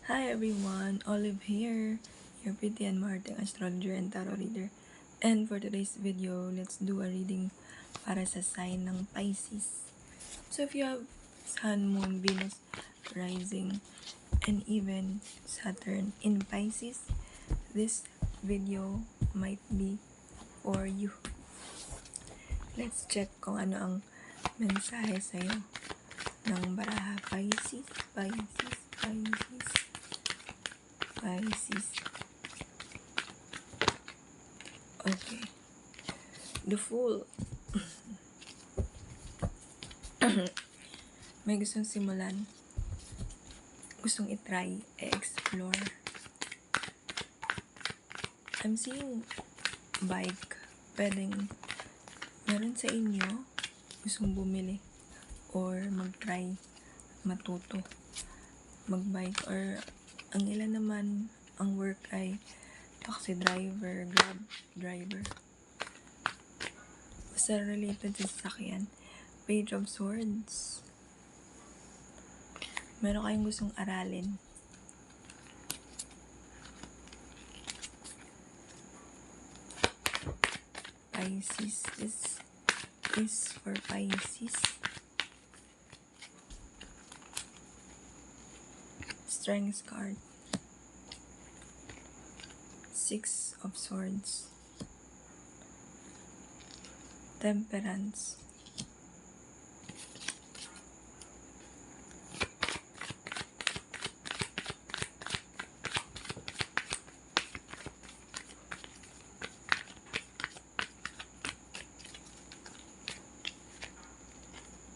Hi everyone, Olive here, your pretty and Marting astrologer and tarot reader. And for today's video, let's do a reading para sa sign ng Pisces. So if you have Sun, Moon, Venus, Rising, and even Saturn in Pisces, this video might be for you. Let's check kung ano ang mensahe sa'yo ng baraha. Pisces. Okay. The Fool. May gustong simulan. Gustong itry, explore. I'm seeing bike. Pwedeng meron sa inyo gustong bumili or mag-try, matuto, mag-bike, or ang ilan naman ang work ay taxi driver, grab driver. Basta related sa sasakyan. Page of Swords. Meron kayong gustong aralin. Pisces. This is for Pisces. Strength card. Six of Swords. Temperance.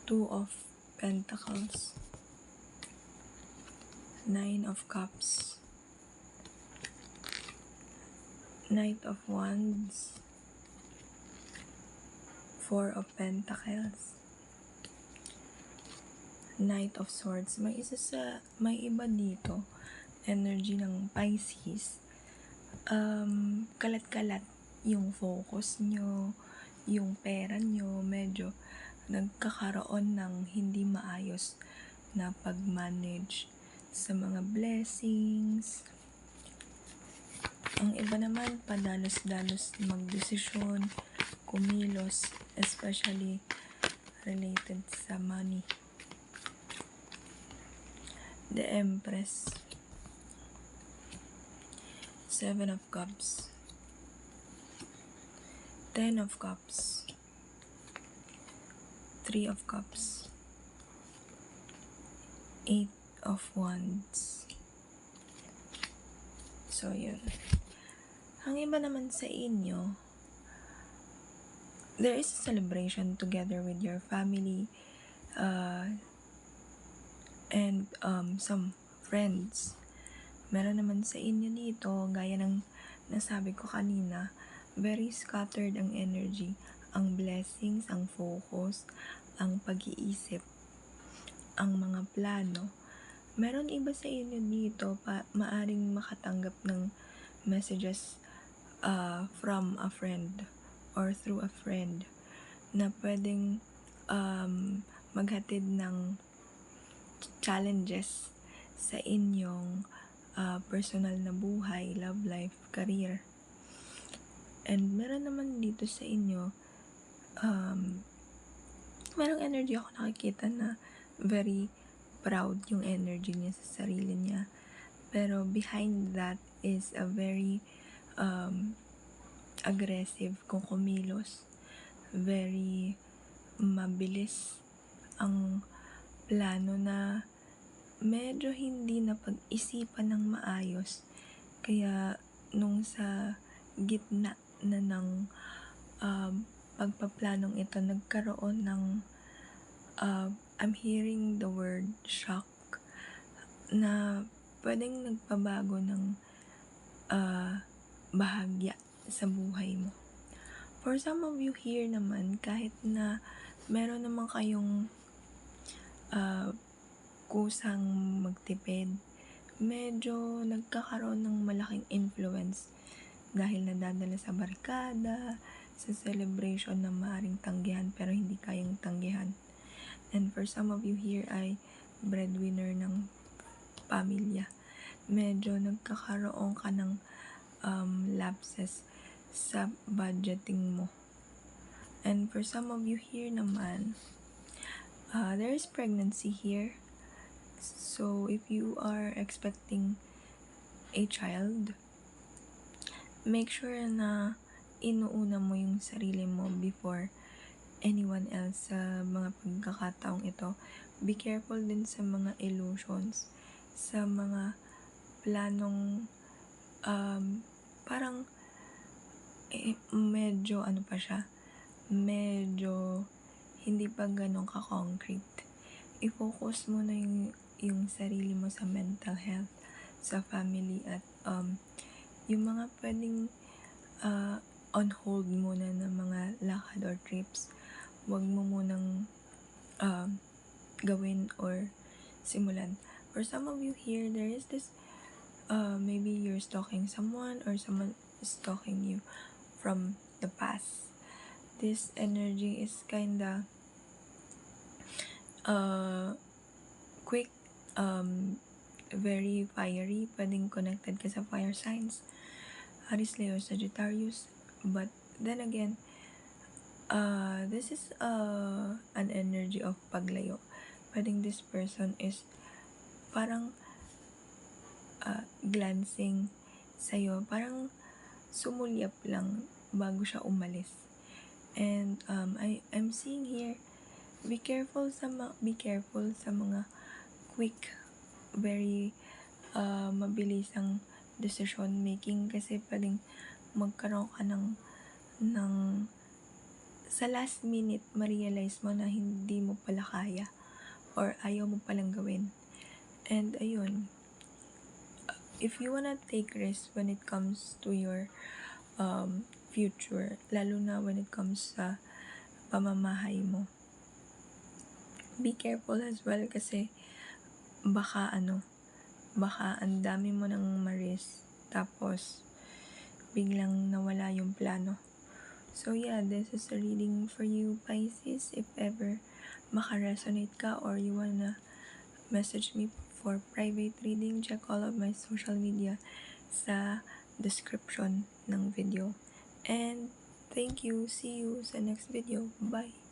Two of Pentacles. Nine of Cups. Knight of Wands. Four of Pentacles. Knight of Swords. May iba dito. Energy ng Pisces. Kalat-kalat yung focus nyo, yung pera nyo, medyo nagkakaroon ng hindi maayos na pag-manage sa mga blessings. Ang iba naman, padalos-dalos magdesisyon, kumilos, especially related sa money. The Empress. Seven of Cups. Ten of Cups. Three of Cups. Eight of Wands. So, yun. Ang iba naman sa inyo, there is a celebration together with your family and some friends. Meron naman sa inyo dito, gaya ng nasabi ko kanina, very scattered ang energy, ang blessings, ang focus, ang pag-iisip, ang mga plano. Meron iba sa inyo dito maaring makatanggap ng messages from a friend or through a friend na pwedeng maghatid ng challenges sa inyong personal na buhay, love life, career. And meron naman dito sa inyo, merong energy ako nakikita na very proud yung energy niya sa sarili niya. Pero behind that is a very aggressive kung kumilos. Very mabilis ang plano na medyo hindi na pag-isipan ng maayos. Kaya nung sa gitna na ng pagpaplanong ito, nagkaroon ng I'm hearing the word shock na pwedeng nagpabago ng bahagya sa buhay mo. For some of you here naman, kahit na meron naman kayong kusang magtipid, medyo nagkakaroon ng malaking influence dahil nadadala sa barkada, sa celebration na maaaring tanggihan pero hindi kayang tanggihan. And for some of you here ay breadwinner ng pamilya. medyo nagkakaroon ka ng lapses sa budgeting mo. And for some of you here naman, there is pregnancy here. So if you are expecting a child, make sure na inuuna mo yung sarili mo before anyone else sa mga pagkakataong ito. Be careful din sa mga illusions, sa mga planong parang medyo ano pa siya, medyo hindi pa ganun ka-concrete. I-focus mo na yung sarili mo sa mental health, sa family, at yung mga pwedeng on hold muna ng mga lakad or trips. Huwag mo munang gawin or simulan. For some of you here, there is this maybe you're stalking someone or someone is stalking you from the past. This energy is kinda quick, very fiery. Pwedeng connected ka sa fire signs, Aries, Leo, Sagittarius. But then again, this is an energy of paglayo. Pwedeng this person is parang glancing sa'yo, parang sumulyap lang bago siya umalis. And I'm seeing here, be careful sa mga quick, very mabilisang decision making, kasi pwedeng magkaroon ka ng sa last minute ma-realize mo na hindi mo pala kaya or ayaw mo palang gawin. And ayun, if you wanna take risks when it comes to your future, lalo na when it comes sa pamamahay mo, be careful as well, kasi baka ang dami mo nang ma-risk tapos biglang nawala yung plano. So yeah, this is a reading for you, Pisces. If ever maka-resonate ka or you wanna message me for private reading, check all of my social media sa description ng video. And thank you. See you sa next video. Bye!